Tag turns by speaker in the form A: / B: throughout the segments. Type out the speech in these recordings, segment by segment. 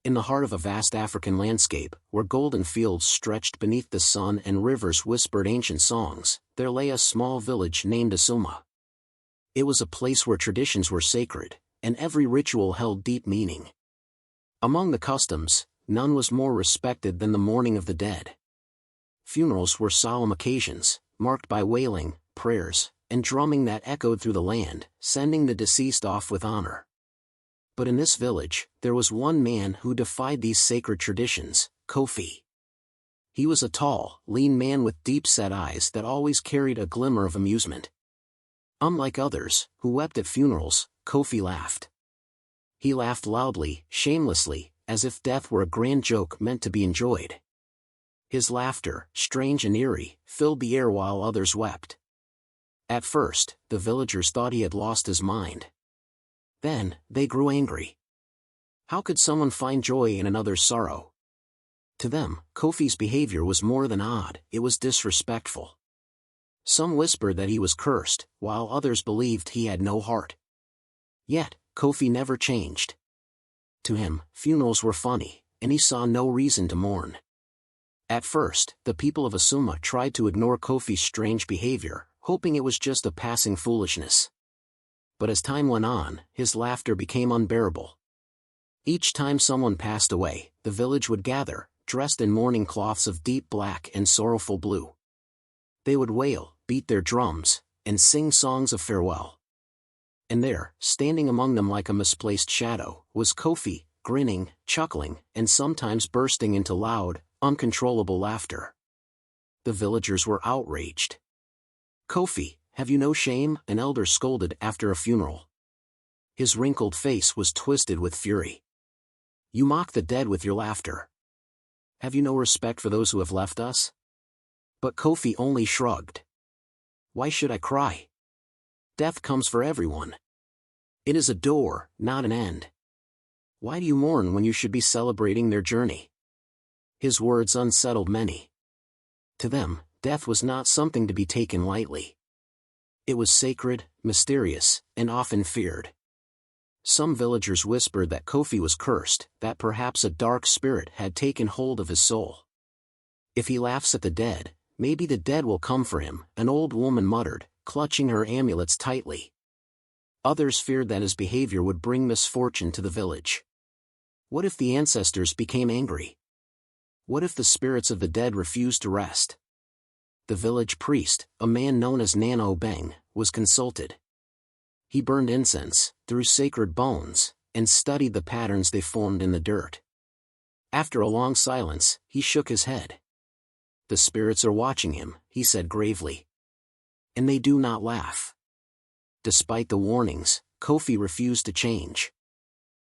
A: In the heart of a vast African landscape, where golden fields stretched beneath the sun and rivers whispered ancient songs, there lay a small village named Asuma. It was a place where traditions were sacred, and every ritual held deep meaning. Among the customs, none was more respected than the mourning of the dead. Funerals were solemn occasions, marked by wailing, prayers, and drumming that echoed through the land, sending the deceased off with honor. But in this village, there was one man who defied these sacred traditions, Kofi. He was a tall, lean man with deep-set eyes that always carried a glimmer of amusement. Unlike others, who wept at funerals, Kofi laughed. He laughed loudly, shamelessly, as if death were a grand joke meant to be enjoyed. His laughter, strange and eerie, filled the air while others wept. At first, the villagers thought he had lost his mind. Then, they grew angry. How could someone find joy in another's sorrow? To them, Kofi's behavior was more than odd, it was disrespectful. Some whispered that he was cursed, while others believed he had no heart. Yet, Kofi never changed. To him, funerals were funny, and he saw no reason to mourn. At first, the people of Asuma tried to ignore Kofi's strange behavior, hoping it was just a passing foolishness. But as time went on, his laughter became unbearable. Each time someone passed away, the village would gather, dressed in mourning cloths of deep black and sorrowful blue. They would wail, beat their drums, and sing songs of farewell. And there, standing among them like a misplaced shadow, was Kofi, grinning, chuckling, and sometimes bursting into loud, uncontrollable laughter. The villagers were outraged. "Kofi, have you no shame?" an elder scolded after a funeral. His wrinkled face was twisted with fury. "You mock the dead with your laughter. Have you no respect for those who have left us?" But Kofi only shrugged. "Why should I cry? Death comes for everyone. It is a door, not an end. Why do you mourn when you should be celebrating their journey?" His words unsettled many. To them, death was not something to be taken lightly. It was sacred, mysterious, and often feared. Some villagers whispered that Kofi was cursed, that perhaps a dark spirit had taken hold of his soul. "If he laughs at the dead, maybe the dead will come for him," an old woman muttered, clutching her amulets tightly. Others feared that his behavior would bring misfortune to the village. What if the ancestors became angry? What if the spirits of the dead refused to rest? The village priest, a man known as Nano Beng, was consulted. He burned incense, threw sacred bones, and studied the patterns they formed in the dirt. After a long silence, he shook his head. "The spirits are watching him," he said gravely. "And they do not laugh." Despite the warnings, Kofi refused to change.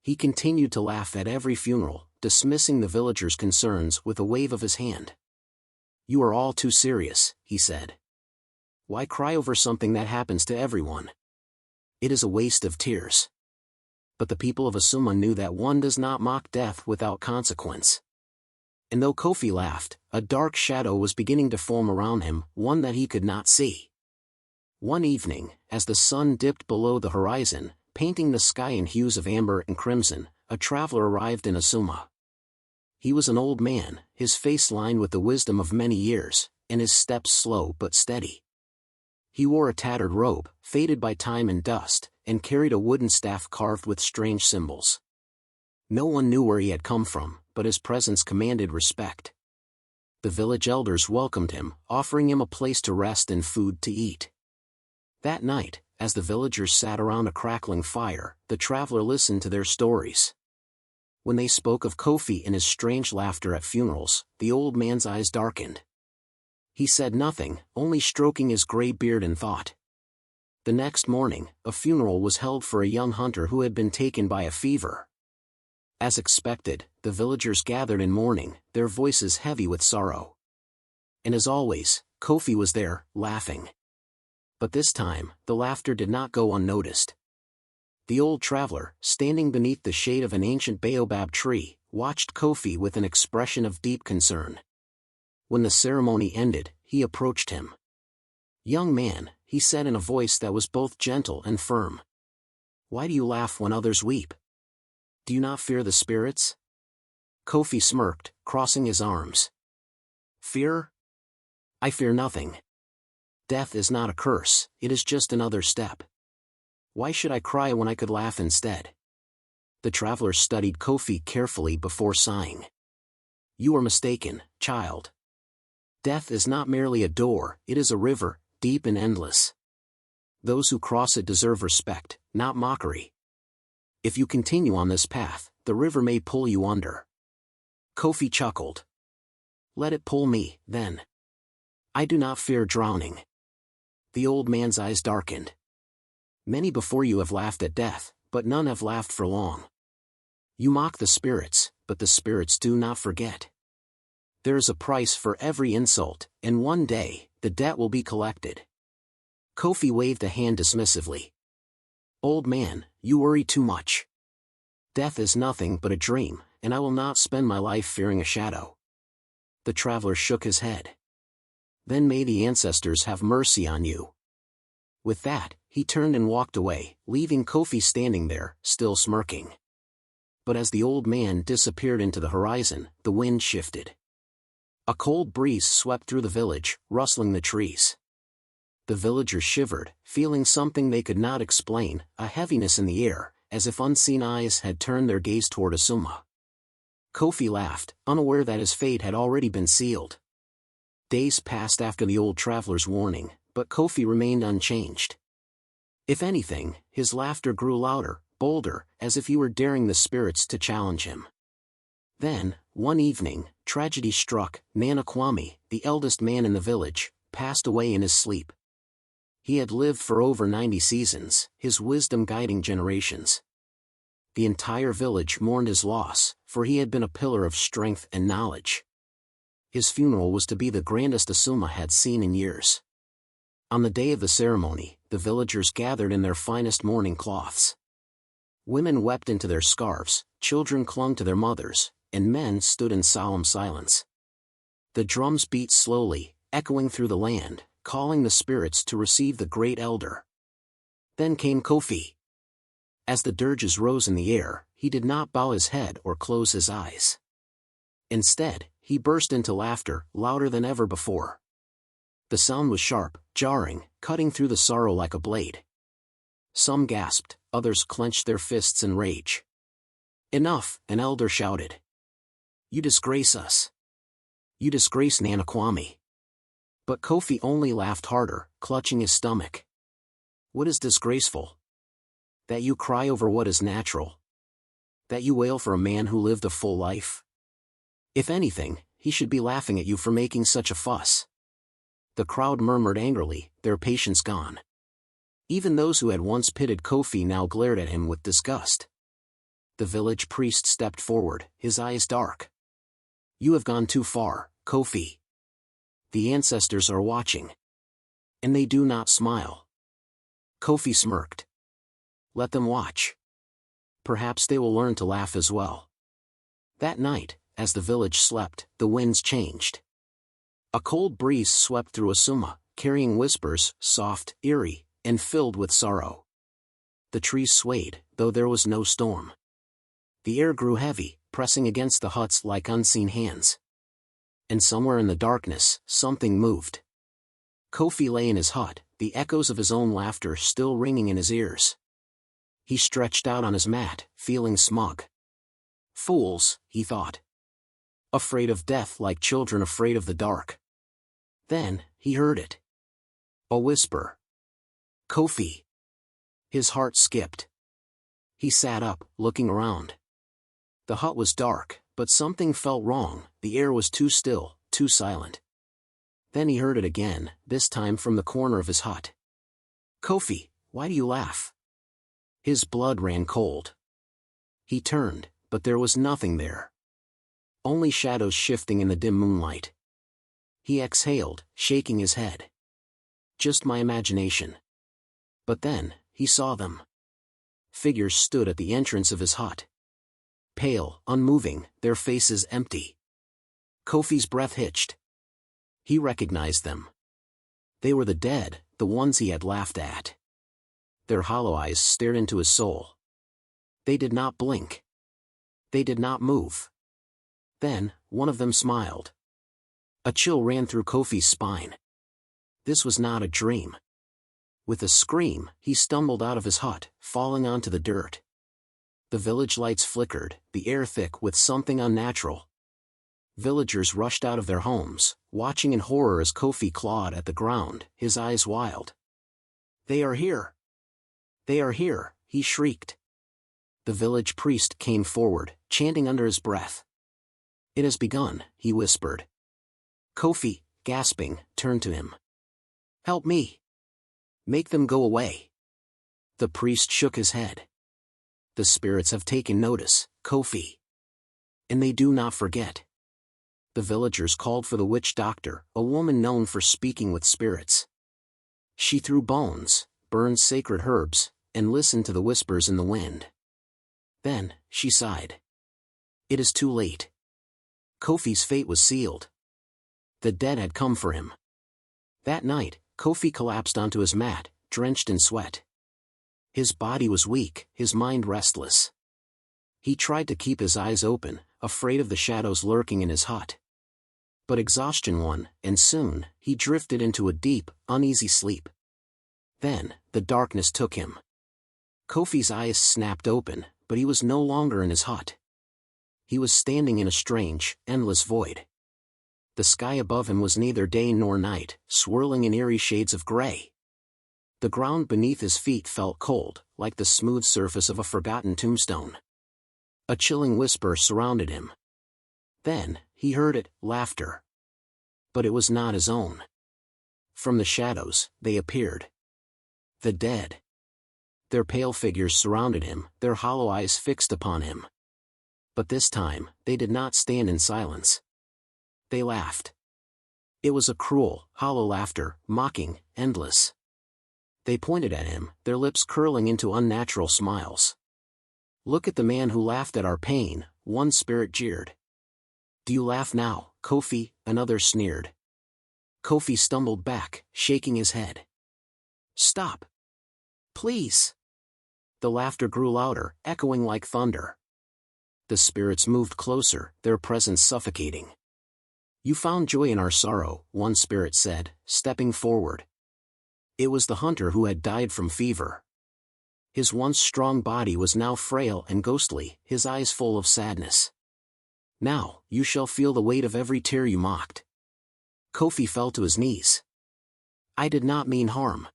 A: He continued to laugh at every funeral, dismissing the villagers' concerns with a wave of his hand. "You are all too serious," he said. "Why cry over something that happens to everyone? It is a waste of tears." But the people of Asuma knew that one does not mock death without consequence. And though Kofi laughed, a dark shadow was beginning to form around him, one that he could not see. One evening, as the sun dipped below the horizon, painting the sky in hues of amber and crimson, a traveler arrived in Asuma. He was an old man, his face lined with the wisdom of many years, and his steps slow but steady. He wore a tattered robe, faded by time and dust, and carried a wooden staff carved with strange symbols. No one knew where he had come from, but his presence commanded respect. The village elders welcomed him, offering him a place to rest and food to eat. That night, as the villagers sat around a crackling fire, the traveler listened to their stories. When they spoke of Kofi and his strange laughter at funerals, the old man's eyes darkened. He said nothing, only stroking his gray beard in thought. The next morning, a funeral was held for a young hunter who had been taken by a fever. As expected, the villagers gathered in mourning, their voices heavy with sorrow. And as always, Kofi was there, laughing. But this time, the laughter did not go unnoticed. The old traveler, standing beneath the shade of an ancient baobab tree, watched Kofi with an expression of deep concern. When the ceremony ended, he approached him. "Young man," he said in a voice that was both gentle and firm. "Why do you laugh when others weep? Do you not fear the spirits?" Kofi smirked, crossing his arms. Fear? I fear nothing. Death is not a curse, it is just another step. Why should I cry when I could laugh instead? The traveler studied Kofi carefully before sighing. You are mistaken, child. Death is not merely a door, it is a river, deep and endless. Those who cross it deserve respect, not mockery. If you continue on this path, the river may pull you under. Kofi chuckled. Let it pull me, then. I do not fear drowning. The old man's eyes darkened. Many before you have laughed at death, but none have laughed for long. You mock the spirits, but the spirits do not forget. There is a price for every insult, and one day, the debt will be collected. Kofi waved a hand dismissively. Old man, you worry too much. Death is nothing but a dream, and I will not spend my life fearing a shadow. The traveler shook his head. Then may the ancestors have mercy on you. With that, he turned and walked away, leaving Kofi standing there, still smirking. But as the old man disappeared into the horizon, the wind shifted. A cold breeze swept through the village, rustling the trees. The villagers shivered, feeling something they could not explain, a heaviness in the air, as if unseen eyes had turned their gaze toward Asuma. Kofi laughed, unaware that his fate had already been sealed. Days passed after the old traveler's warning, but Kofi remained unchanged. If anything, his laughter grew louder, bolder, as if he were daring the spirits to challenge him. Then, one evening, tragedy struck. Nnamdi, the eldest man in the village, passed away in his sleep. He had lived for over 90 seasons, his wisdom guiding generations. The entire village mourned his loss, for he had been a pillar of strength and knowledge. His funeral was to be the grandest Asuma had seen in years. On the day of the ceremony, the villagers gathered in their finest mourning cloths. Women wept into their scarves, children clung to their mothers, and men stood in solemn silence. The drums beat slowly, echoing through the land, calling the spirits to receive the great elder. Then came Kofi. As the dirges rose in the air, he did not bow his head or close his eyes. Instead, he burst into laughter, louder than ever before. The sound was sharp, jarring, cutting through the sorrow like a blade. Some gasped, others clenched their fists in rage. Enough, an elder shouted. You disgrace us. You disgrace Nnamdi. But Kofi only laughed harder, clutching his stomach. What is disgraceful? That you cry over what is natural. That you wail for a man who lived a full life. If anything, he should be laughing at you for making such a fuss. The crowd murmured angrily, their patience gone. Even those who had once pitied Kofi now glared at him with disgust. The village priest stepped forward, his eyes dark. You have gone too far, Kofi. The ancestors are watching. And they do not smile. Kofi smirked. Let them watch. Perhaps they will learn to laugh as well. That night, as the village slept, the winds changed. A cold breeze swept through Asuma, carrying whispers, soft, eerie, and filled with sorrow. The trees swayed, though there was no storm. The air grew heavy, pressing against the huts like unseen hands. And somewhere in the darkness, something moved. Kofi lay in his hut, the echoes of his own laughter still ringing in his ears. He stretched out on his mat, feeling smug. Fools, he thought. Afraid of death like children afraid of the dark. Then, he heard it. A whisper. Kofi. His heart skipped. He sat up, looking around. The hut was dark, but something felt wrong, the air was too still, too silent. Then he heard it again, this time from the corner of his hut. Kofi, why do you laugh? His blood ran cold. He turned, but there was nothing there. Only shadows shifting in the dim moonlight. He exhaled, shaking his head. Just my imagination. But then, he saw them. Figures stood at the entrance of his hut. Pale, unmoving, their faces empty. Kofi's breath hitched. He recognized them. They were the dead, the ones he had laughed at. Their hollow eyes stared into his soul. They did not blink. They did not move. Then, one of them smiled. A chill ran through Kofi's spine. This was not a dream. With a scream, he stumbled out of his hut, falling onto the dirt. The village lights flickered, the air thick with something unnatural. Villagers rushed out of their homes, watching in horror as Kofi clawed at the ground, his eyes wild. "They are here! They are here!" he shrieked. The village priest came forward, chanting under his breath. "It has begun," he whispered. Kofi, gasping, turned to him. "Help me! Make them go away." The priest shook his head. "The spirits have taken notice, Kofi. And they do not forget." The villagers called for the witch doctor, a woman known for speaking with spirits. She threw bones, burned sacred herbs, and listened to the whispers in the wind. Then, she sighed. "It is too late." Kofi's fate was sealed. The dead had come for him. That night, Kofi collapsed onto his mat, drenched in sweat. His body was weak, his mind restless. He tried to keep his eyes open, afraid of the shadows lurking in his hut. But exhaustion won, and soon, he drifted into a deep, uneasy sleep. Then, the darkness took him. Kofi's eyes snapped open, but he was no longer in his hut. He was standing in a strange, endless void. The sky above him was neither day nor night, swirling in eerie shades of gray. The ground beneath his feet felt cold, like the smooth surface of a forgotten tombstone. A chilling whisper surrounded him. Then, he heard it, laughter. But it was not his own. From the shadows, they appeared. The dead. Their pale figures surrounded him, their hollow eyes fixed upon him. But this time, they did not stand in silence. They laughed. It was a cruel, hollow laughter, mocking, endless. They pointed at him, their lips curling into unnatural smiles. "Look at the man who laughed at our pain," one spirit jeered. "Do you laugh now, Kofi?" another sneered. Kofi stumbled back, shaking his head. "Stop! Please!" The laughter grew louder, echoing like thunder. The spirits moved closer, their presence suffocating. "You found joy in our sorrow," one spirit said, stepping forward. It was the hunter who had died from fever. His once strong body was now frail and ghostly, his eyes full of sadness. "Now, you shall feel the weight of every tear you mocked." Kofi fell to his knees. "I did not mean harm.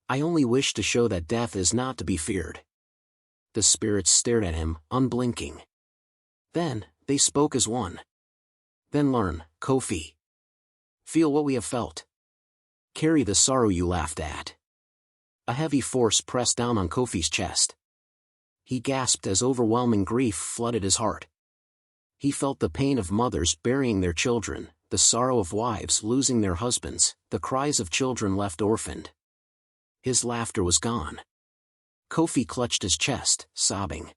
A: I only wished to show that death is not to be feared." The spirits stared at him, unblinking. Then, they spoke as one. "Then learn, Kofi. Feel what we have felt. Carry the sorrow you laughed at." A heavy force pressed down on Kofi's chest. He gasped as overwhelming grief flooded his heart. He felt the pain of mothers burying their children, the sorrow of wives losing their husbands, the cries of children left orphaned. His laughter was gone. Kofi clutched his chest, sobbing.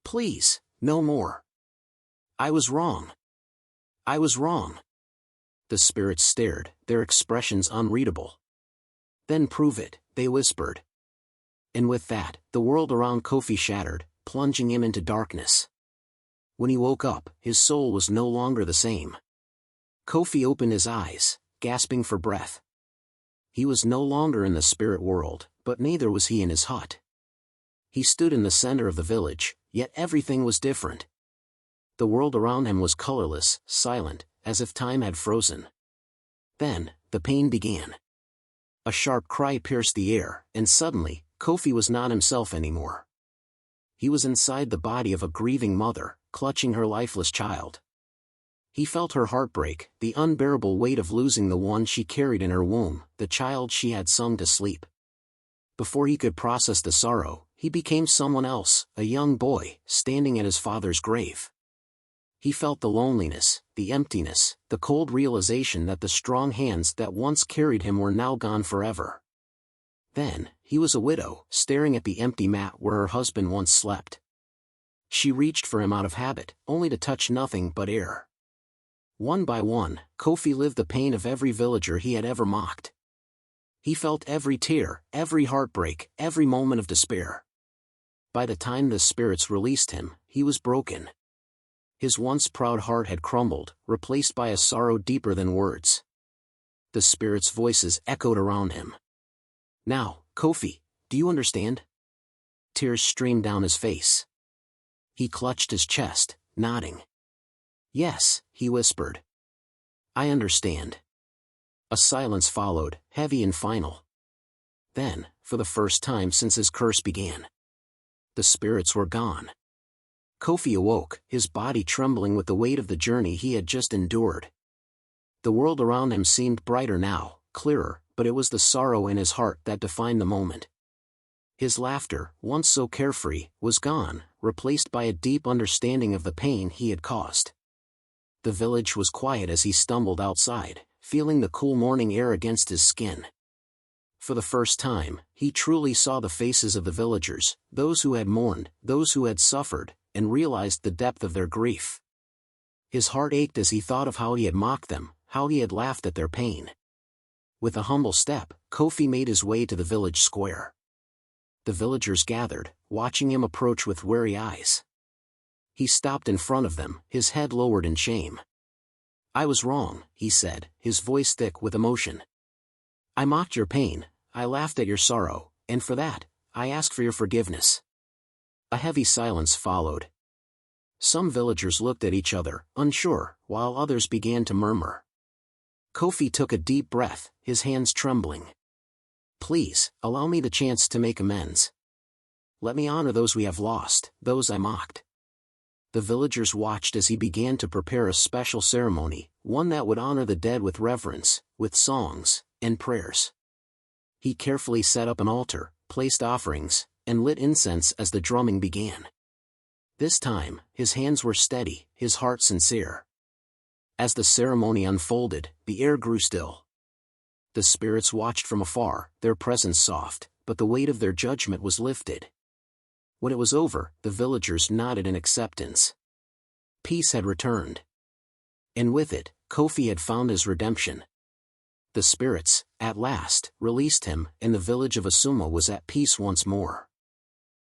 A: "Please, no more. I was wrong. I was wrong." The spirits stared, their expressions unreadable. "Then prove it," they whispered. And with that, the world around Kofi shattered, plunging him into darkness. When he woke up, his soul was no longer the same. Kofi opened his eyes, gasping for breath. He was no longer in the spirit world, but neither was he in his hut. He stood in the center of the village, yet everything was different. The world around him was colorless, silent, as if time had frozen. Then, the pain began. A sharp cry pierced the air, and suddenly, Kofi was not himself anymore. He was inside the body of a grieving mother, clutching her lifeless child. He felt her heartbreak, the unbearable weight of losing the one she carried in her womb, the child she had sung to sleep. Before he could process the sorrow, he became someone else, a young boy, standing at his father's grave. He felt the loneliness, the emptiness, the cold realization that the strong hands that once carried him were now gone forever. Then, he was a widow, staring at the empty mat where her husband once slept. She reached for him out of habit, only to touch nothing but air. One by one, Kofi lived the pain of every villager he had ever mocked. He felt every tear, every heartbreak, every moment of despair. By the time the spirits released him, he was broken. His once proud heart had crumbled, replaced by a sorrow deeper than words. The spirits' voices echoed around him. "Now, Kofi, do you understand?" Tears streamed down his face. He clutched his chest, nodding. "Yes," he whispered. "I understand." A silence followed, heavy and final. Then, for the first time since his curse began, the spirits were gone. Kofi awoke, his body trembling with the weight of the journey he had just endured. The world around him seemed brighter now, clearer, but it was the sorrow in his heart that defined the moment. His laughter, once so carefree, was gone, replaced by a deep understanding of the pain he had caused. The village was quiet as he stumbled outside, feeling the cool morning air against his skin. For the first time, he truly saw the faces of the villagers, those who had mourned, those who had suffered, and realized the depth of their grief. His heart ached as he thought of how he had mocked them, how he had laughed at their pain. With a humble step, Kofi made his way to the village square. The villagers gathered, watching him approach with wary eyes. He stopped in front of them, his head lowered in shame. "I was wrong," he said, his voice thick with emotion. "I mocked your pain, I laughed at your sorrow, and for that, I ask for your forgiveness." A heavy silence followed. Some villagers looked at each other, unsure, while others began to murmur. Kofi took a deep breath, his hands trembling. "Please, allow me the chance to make amends. Let me honor those we have lost, those I mocked." The villagers watched as he began to prepare a special ceremony, one that would honor the dead with reverence, with songs and prayers. He carefully set up an altar, placed offerings, and lit incense as the drumming began. This time, his hands were steady, his heart sincere. As the ceremony unfolded, the air grew still. The spirits watched from afar, their presence soft, but the weight of their judgment was lifted. When it was over, the villagers nodded in acceptance. Peace had returned. And with it, Kofi had found his redemption. The spirits, at last, released him, and the village of Asuma was at peace once more.